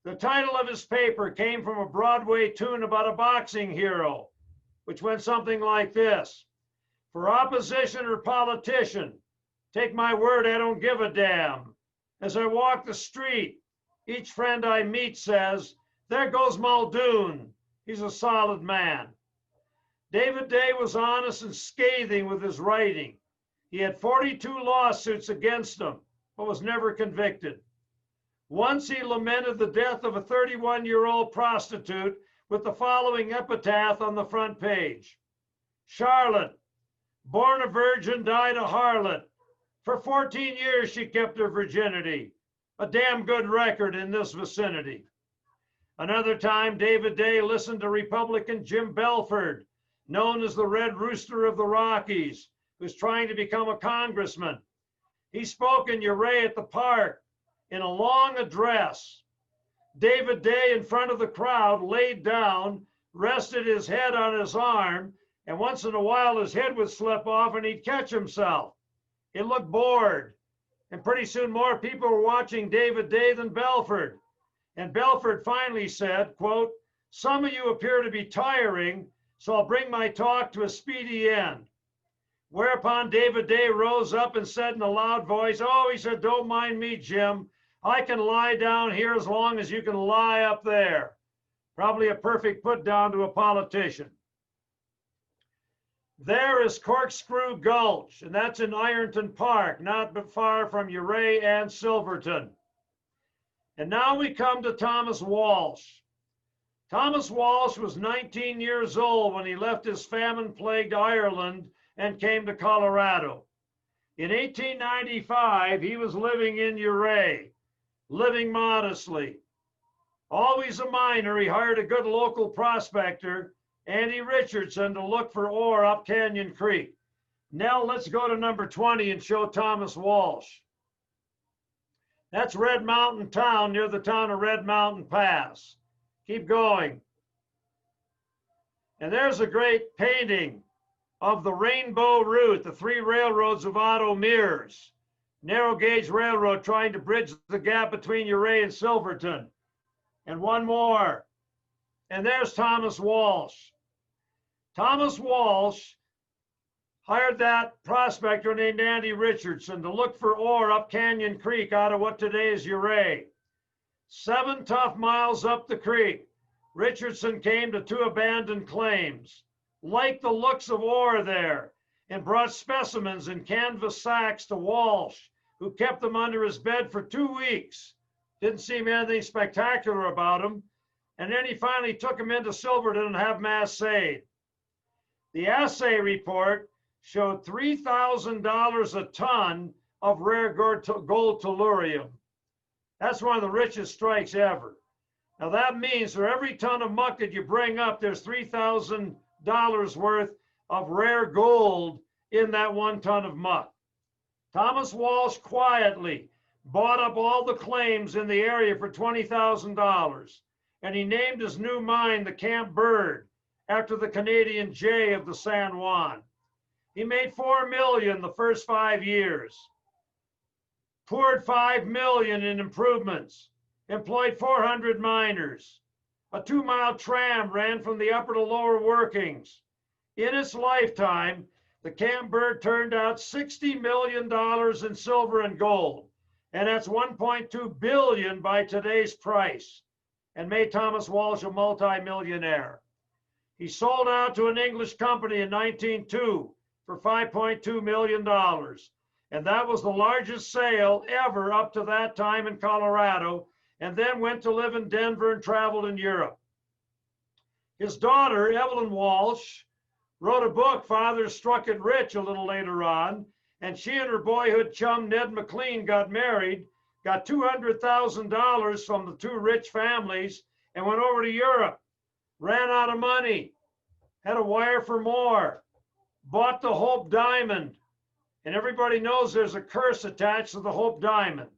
The title of his paper came from a Broadway tune about a boxing hero, which went something like this: for opposition or politician, take my word, I don't give a damn. As I walk the street, each friend I meet says, there goes Muldoon, he's a solid man. David Day was honest and scathing with his writing. He had 42 lawsuits against him, but was never convicted. Once he lamented the death of a 31-year-old prostitute with the following epitaph on the front page: Charlotte, born a virgin, died a harlot. For 14 years she kept her virginity. A damn good record in this vicinity. Another time, David Day listened to Republican Jim Belford, known as the Red Rooster of the Rockies, who's trying to become a congressman. He spoke in Ouray at the park in a long address. David Day, in front of the crowd, laid down, rested his head on his arm, and once in a while his head would slip off and he'd catch himself. He looked bored, and pretty soon more people were watching David Day than Belford. And Belford finally said, quote, some of you appear to be tiring, so I'll bring my talk to a speedy end. Whereupon David Day rose up and said in a loud voice, oh, he said, don't mind me, Jim. I can lie down here as long as you can lie up there. Probably a perfect put down to a politician. There is Corkscrew Gulch, and that's in Ironton Park, not but far from Ouray and Silverton. And now we come to Thomas Walsh, Thomas Walsh was 19 years old when he left his famine-plagued Ireland and came to Colorado. In 1895, he was living in Ouray, living modestly. Always a miner, he hired a good local prospector, Andy Richardson, to look for ore up Canyon Creek. Nell, let's go to number 20 and show Thomas Walsh. That's Red Mountain Town, near the town of Red Mountain Pass. Keep going. And there's a great painting of the Rainbow Route, the three railroads of Otto Mears. Narrow gauge railroad trying to bridge the gap between Ouray and Silverton. And one more. And there's Thomas Walsh. Thomas Walsh hired that prospector named Andy Richardson to look for ore up Canyon Creek out of what today is Ouray. 7 tough miles up the creek, Richardson came to 2 abandoned claims, liked the looks of ore there, and brought specimens in canvas sacks to Walsh, who kept them under his bed for 2 weeks. Didn't seem anything spectacular about them. And then he finally took them into Silverton and had them assayed. The assay report showed $3,000 a ton of rare gold tellurium. That's one of the richest strikes ever. Now that means for every ton of muck that you bring up, there's $3,000 worth of rare gold in that 1 ton of muck. Thomas Walsh quietly bought up all the claims in the area for $20,000, and he named his new mine the Camp Bird after the Canadian jay of the San Juan. He made $4 million the first 5 years, poured $5 million in improvements, employed 400 miners. A 2-mile tram ran from the upper to lower workings. In its lifetime, the Camp Bird turned out $60 million in silver and gold, and that's $1.2 billion by today's price, and made Thomas Walsh a multi-millionaire. He sold out to an English company in 1902 for $5.2 million. And that was the largest sale ever up to that time in Colorado, and then went to live in Denver and traveled in Europe. His daughter, Evelyn Walsh, wrote a book, Father Struck It Rich, a little later on, and she and her boyhood chum, Ned McLean, got married, got $200,000 from the 2 rich families, and went over to Europe, ran out of money, had a wire for more, bought the Hope Diamond, and everybody knows there's a curse attached to the Hope Diamond.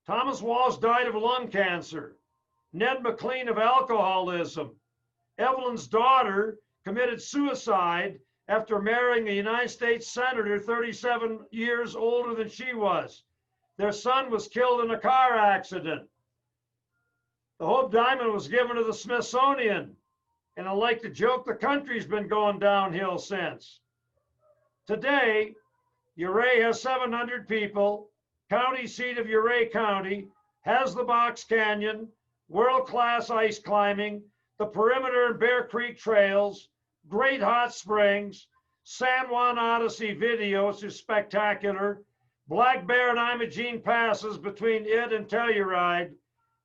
Thomas Walsh died of lung cancer. Ned McLean of alcoholism. Evelyn's daughter committed suicide after marrying a United States senator 37 years older than she was. Their son was killed in a car accident. The Hope Diamond was given to the Smithsonian, and I like to joke the country's been going downhill since. Today, Ouray has 700 people, county seat of Ouray County, has the Box Canyon, world-class ice climbing, the Perimeter and Bear Creek trails, great hot springs, San Juan Odyssey video, which is spectacular, Black Bear and Imogene passes between it and Telluride,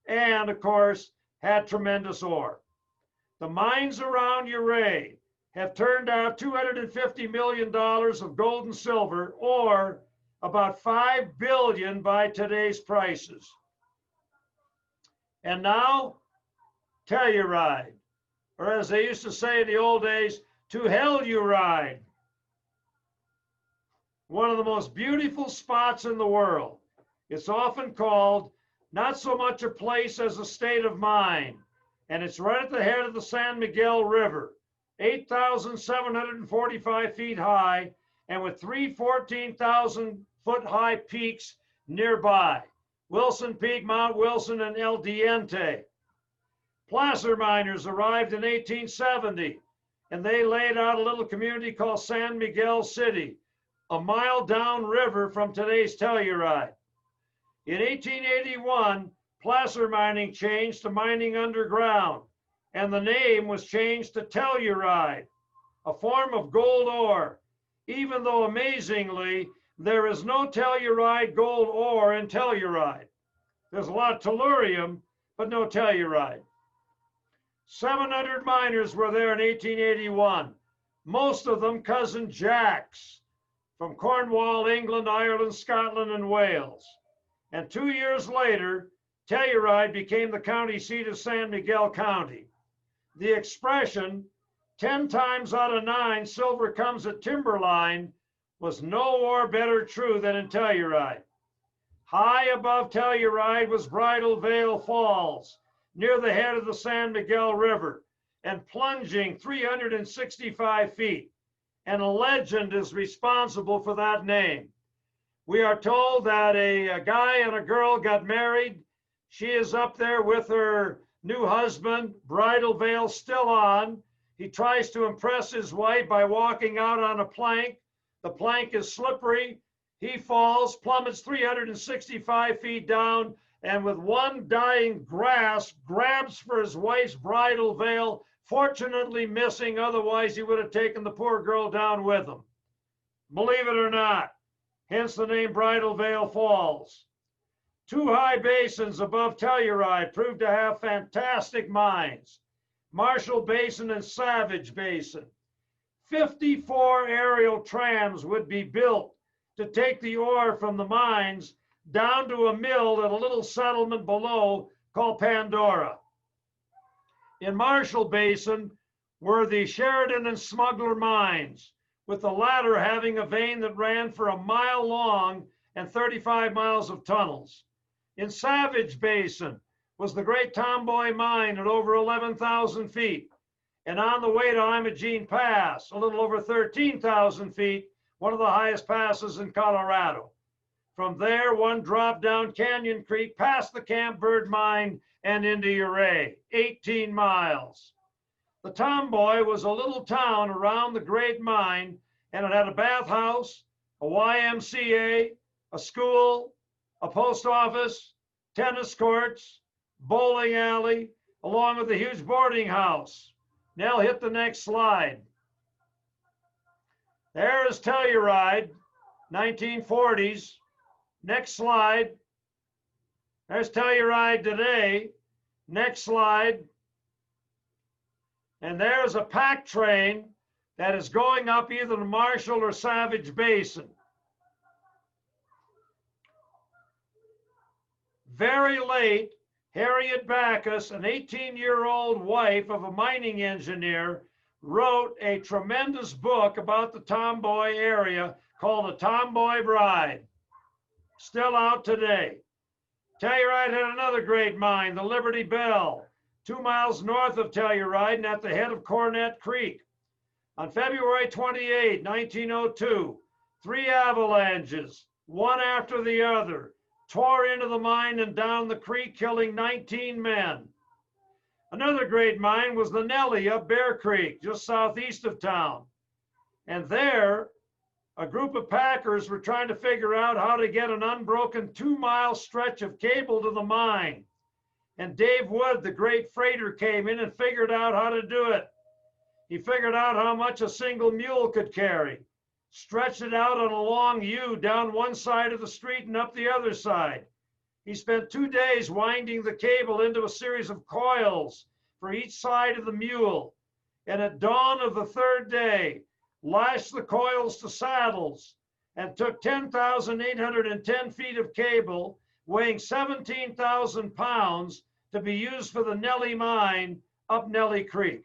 and of course, had tremendous ore. The mines around Ouray have turned out $250 million of gold and silver, or about $5 billion by today's prices. And now, Telluride, or as they used to say in the old days, to hell you ride. One of the most beautiful spots in the world. It's often called not so much a place as a state of mind, and it's right at the head of the San Miguel River, 8,745 feet high, and with 3 14,000-foot high peaks nearby, Wilson Peak, Mount Wilson, and El Diente. Placer miners arrived in 1870, and they laid out a little community called San Miguel City, a mile downriver from today's Telluride. In 1881, placer mining changed to mining underground, and the name was changed to Telluride, a form of gold ore, even though amazingly, there is no Telluride gold ore in Telluride. There's a lot of tellurium, but no Telluride. 700 miners were there in 1881, most of them cousin Jacks from Cornwall, England, Ireland, Scotland, and Wales. And 2 years later, Telluride became the county seat of San Miguel County. The expression, 10 times out of 9, silver comes at timberline, was no more better true than in Telluride. High above Telluride was Bridal Veil Falls, near the head of the San Miguel River, and plunging 365 feet. And a legend is responsible for that name. We are told that a guy and a girl got married. She is up there with her new husband, bridal veil still on. He tries to impress his wife by walking out on a plank. The plank is slippery. He falls, plummets 365 feet down, and with one dying grasp, grabs for his wife's bridal veil, fortunately missing, otherwise he would have taken the poor girl down with him. Believe it or not, hence the name Bridal Veil Falls. Two high basins above Telluride proved to have fantastic mines, Marshall Basin and Savage Basin. 54 aerial trams would be built to take the ore from the mines down to a mill at a little settlement below called Pandora. In Marshall Basin were the Sheridan and Smuggler mines, with the latter having a vein that ran for a mile long and 35 miles of tunnels. In Savage Basin was the Great Tomboy Mine at over 11,000 feet. And on the way to Imogene Pass, a little over 13,000 feet, one of the highest passes in Colorado. From there, one dropped down Canyon Creek past the Camp Bird Mine and into Ouray, 18 miles. The Tomboy was a little town around the great mine, and it had a bathhouse, a YMCA, a school, a post office, tennis courts, bowling alley, along with a huge boarding house. Now hit the next slide. There is Telluride, 1940s. Next slide. There's Telluride today. Next slide. And there's a pack train that is going up either the Marshall or Savage Basin. Very late, Harriet Backus, an 18-year-old wife of a mining engineer, wrote a tremendous book about the Tomboy area called The Tomboy Bride. Still out today. Telluride had another great mine, the Liberty Bell, 2 miles north of Telluride and at the head of Cornet Creek. On February 28, 1902, 3 avalanches, one after the other, tore into the mine and down the creek, killing 19 men. Another great mine was the Nellie up Bear Creek, just southeast of town. And there, a group of packers were trying to figure out how to get an unbroken 2-mile stretch of cable to the mine. And Dave Wood, the great freighter, came in and figured out how to do it. He figured out how much a single mule could carry, stretched it out on a long U down one side of the street and up the other side. He spent 2 days winding the cable into a series of coils for each side of the mule. And at dawn of the 3rd day, lashed the coils to saddles and took 10,810 feet of cable weighing 17,000 pounds to be used for the Nellie mine up Nellie Creek.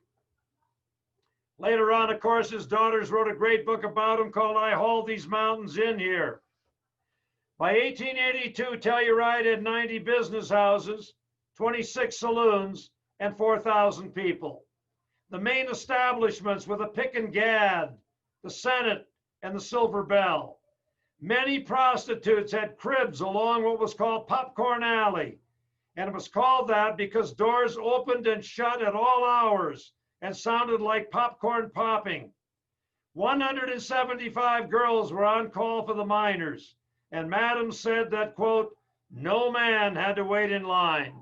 Later on, of course, his daughters wrote a great book about him called I Hauled These Mountains In Here. By 1882, Telluride had 90 business houses, 26 saloons, and 4,000 people. The main establishments were the Pick and Gad, the Senate, and the Silver Bell. Many prostitutes had cribs along what was called Popcorn Alley, and it was called that because doors opened and shut at all hours and sounded like popcorn popping. 175 girls were on call for the miners, and Madam said that, quote, no man had to wait in line.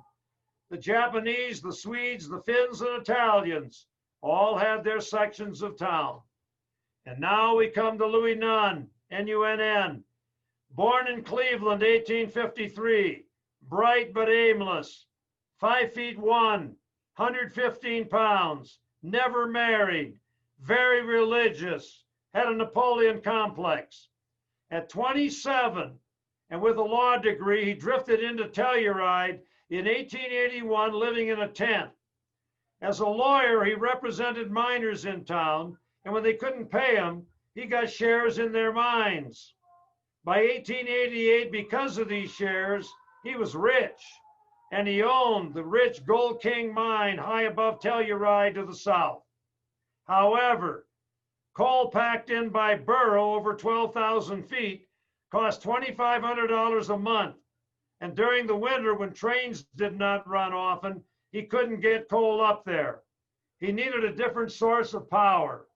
The Japanese, the Swedes, the Finns, and Italians all had their sections of town. And now we come to Louis Nunn, N-U-N-N, born in Cleveland, 1853, bright but aimless, 5'1", 115 pounds, never married, very religious, had a Napoleon complex. At 27, and with a law degree, he drifted into Telluride in 1881, living in a tent. As a lawyer, he represented miners in town, and when they couldn't pay him, he got shares in their mines. By 1888, because of these shares, he was rich, and he owned the rich Gold King mine high above Telluride to the south. However, coal packed in by burro over 12,000 feet cost $2,500 a month. And during the winter, when trains did not run often, he couldn't get coal up there. He needed a different source of power.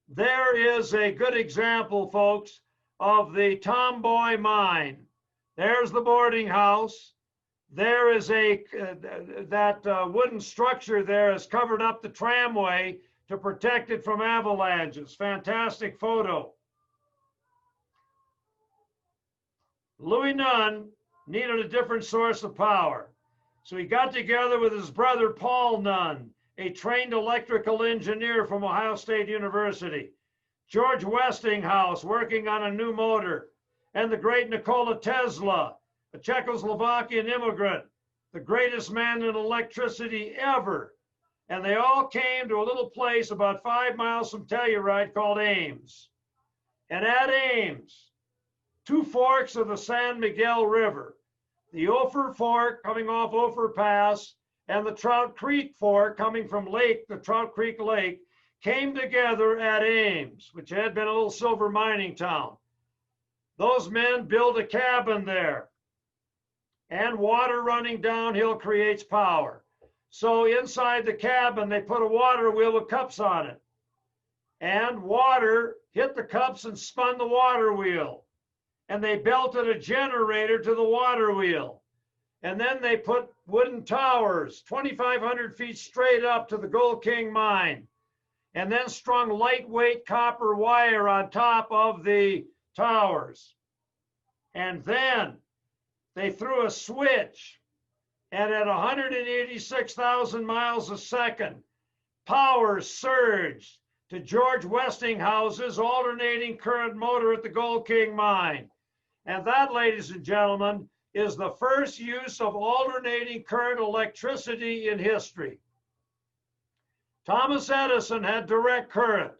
There is a good example, folks, of the Tomboy mine. There's the boarding house. There is that wooden structure there has covered up the tramway to protect it from avalanches. Fantastic photo. Louis Nunn needed a different source of power. So he got together with his brother, Paul Nunn, a trained electrical engineer from Ohio State University, George Westinghouse working on a new motor, and the great Nikola Tesla, a Czechoslovakian immigrant, the greatest man in electricity ever. And they all came to a little place about 5 miles from Telluride called Ames. And at Ames, two forks of the San Miguel River, the Ophir Fork coming off Ophir Pass and the Trout Creek Fork coming from the Trout Creek Lake, came together at Ames, which had been a little silver mining town. Those men built a cabin there, and water running downhill creates power. So inside the cabin, they put a water wheel with cups on it, and water hit the cups and spun the water wheel. And they belted a generator to the water wheel. And then they put wooden towers, 2,500 feet straight up to the Gold King mine, and then strung lightweight copper wire on top of the towers. And then they threw a switch, and at 186,000 miles a second, power surged to George Westinghouse's alternating current motor at the Gold King mine. And that, ladies and gentlemen, is the first use of alternating current electricity in history. Thomas Edison had direct current,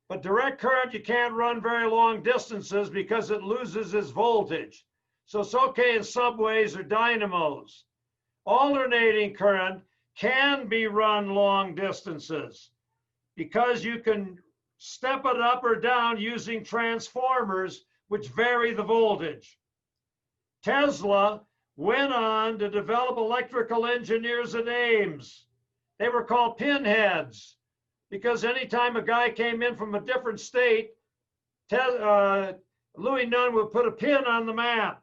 but direct current you can't run very long distances because it loses its voltage. So it's okay in subways or dynamos. Alternating current can be run long distances because you can step it up or down using transformers which vary the voltage. Tesla went on to develop electrical engineers at Ames. They were called pinheads because anytime a guy came in from a different state, Louis Nunn would put a pin on the map.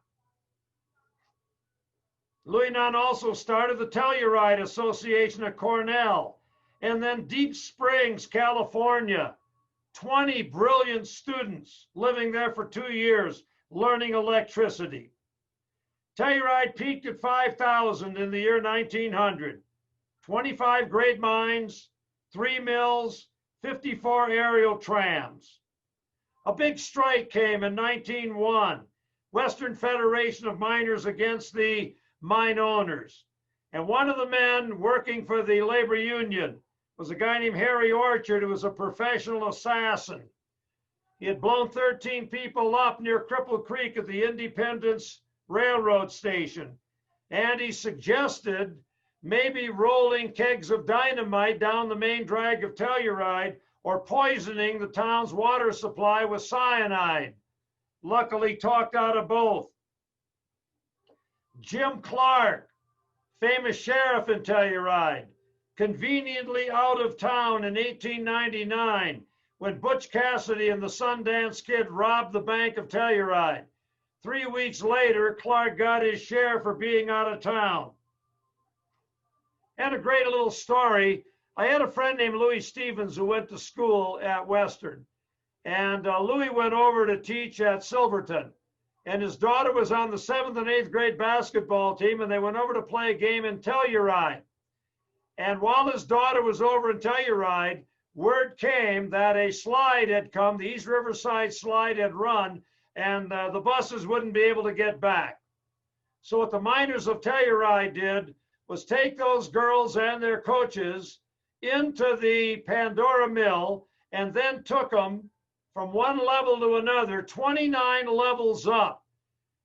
Louis Nunn also started the Telluride Association at Cornell, and then Deep Springs, California. 20 brilliant students living there for 2 years, learning electricity. Telluride peaked at 5,000 in the year 1900. 25 great mines, 3 mills, 54 aerial trams. A big strike came in 1901, Western Federation of Miners against the mine owners. And one of the men working for the labor union was a guy named Harry Orchard, who was a professional assassin. He had blown 13 people up near Cripple Creek at the Independence Railroad station. And he suggested maybe rolling kegs of dynamite down the main drag of Telluride or poisoning the town's water supply with cyanide. Luckily talked out of both. Jim Clark, famous sheriff in Telluride, conveniently out of town in 1899 when Butch Cassidy and the Sundance Kid robbed the Bank of Telluride. 3 weeks later, Clark got his share for being out of town. And a great little story. I had a friend named Louis Stevens who went to school at Western. And Louis went over to teach at Silverton. And his daughter was on the 7th and 8th grade basketball team, and they went over to play a game in Telluride. And while his daughter was over in Telluride, word came that a slide had come, the East Riverside slide had run, and the buses wouldn't be able to get back. So what the miners of Telluride did was take those girls and their coaches into the Pandora Mill and then took them from one level to another, 29 levels up,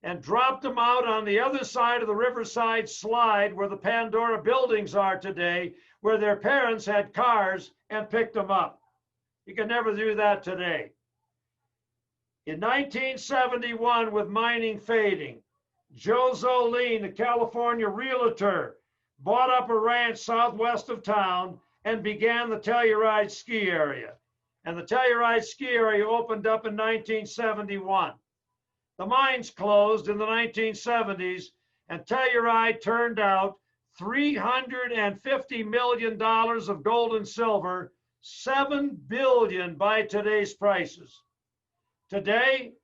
and dropped them out on the other side of the Riverside slide where the Pandora buildings are today, where their parents had cars and picked them up. You can never do that today. In 1971, with mining fading, Joe Zoline, a California realtor, bought up a ranch southwest of town and began the Telluride ski area. And the Telluride ski area opened up in 1971. The mines closed in the 1970s, and Telluride turned out $350 million of gold and silver, $7 billion by today's prices. Today,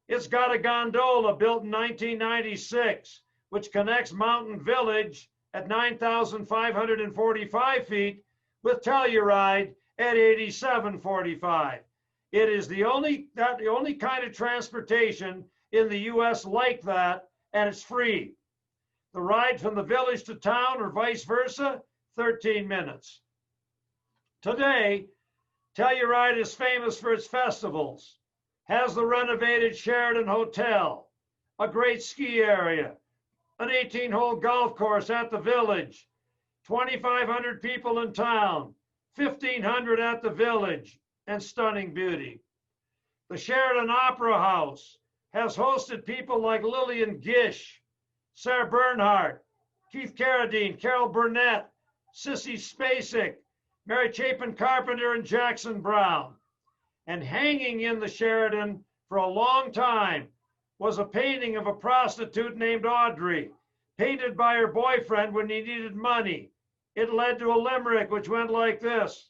it's got a gondola built in 1996, which connects Mountain Village at 9,545 feet with Telluride at 8,745. It is the only kind of transportation in the US like that, and it's free. The ride from the village to town or vice versa, 13 minutes. Today, Telluride is famous for its festivals, has the renovated Sheraton Hotel, a great ski area, an 18-hole golf course at the village, 2,500 people in town, 1,500 at the village, and stunning beauty. The Sheraton Opera House has hosted people like Lillian Gish, Sarah Bernhardt, Keith Carradine, Carol Burnett, Sissy Spacek, Mary Chapin Carpenter, and Jackson Brown. And hanging in the Sheraton for a long time was a painting of a prostitute named Audrey, painted by her boyfriend when he needed money. It led to a limerick which went like this: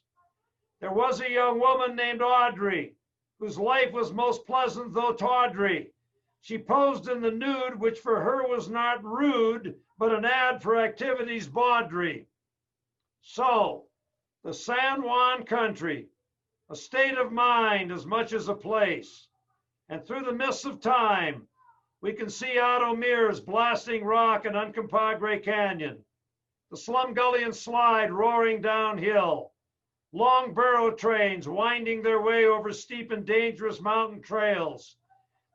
there was a young woman named Audrey, whose life was most pleasant though tawdry. She posed in the nude, which for her was not rude, but an ad for activities bawdry. So, the San Juan country, a state of mind as much as a place. And through the mists of time, we can see Otto Mears blasting rock in Uncompahgre Canyon, the Slum Gully and Slide roaring downhill, long burro trains winding their way over steep and dangerous mountain trails,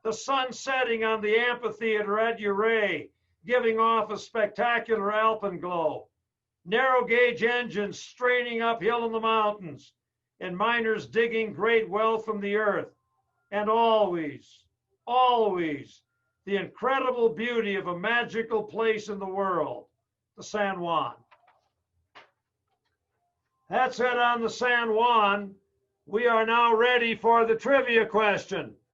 the sun setting on the amphitheater at Ouray, giving off a spectacular alpenglow, narrow gauge engines straining uphill in the mountains, and miners digging great wealth from the earth, and always, always, the incredible beauty of a magical place in the world, the San Juan. That's it on the San Juan. We are now ready for the trivia question.